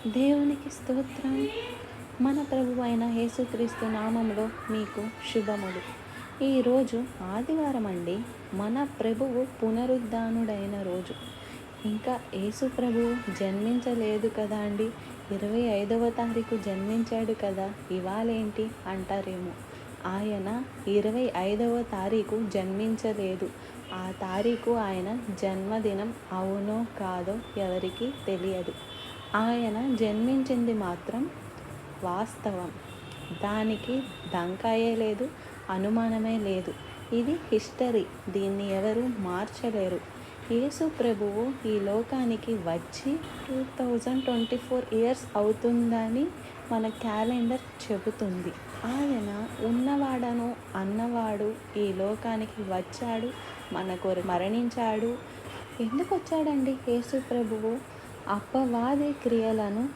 దేవునికి స్తోత్రం. మన ప్రభువు అయిన యేసుక్రీస్తు నామములో మీకు శుభములు. ఈరోజు ఆదివారం అండి. మన ప్రభువు పునరుద్ధానుడైన రోజు. ఇంకా యేసు ప్రభువు జన్మించలేదు కదా అండి. 25వ తారీఖు జన్మించాడు కదా, ఇవాళేంటి అంటారేమో. ఆయన 25వ తారీఖు జన్మించలేదు. ఆ తారీఖు ఆయన జన్మదినం అవునో కాదో ఎవరికీ తెలియదు. ఆయన జన్మించింది మాత్రం వాస్తవం. దానికి డంకాయే లేదు, అనుమానమే లేదు. ఇది హిస్టరీ. దీన్ని ఎవరు మార్చలేరు. యేసు ప్రభువు ఈ లోకానికి వచ్చి 2024 ఇయర్స్ అవుతుందని మన క్యాలెండర్ చెబుతుంది. ఆయన ఉన్నవాడను అన్నవాడు ఈ లోకానికి వచ్చాడు, మన కొరకు మరణించాడు. ఎందుకు వచ్చాడండి యేసు ప్రభువు? అపవాది క్రియలను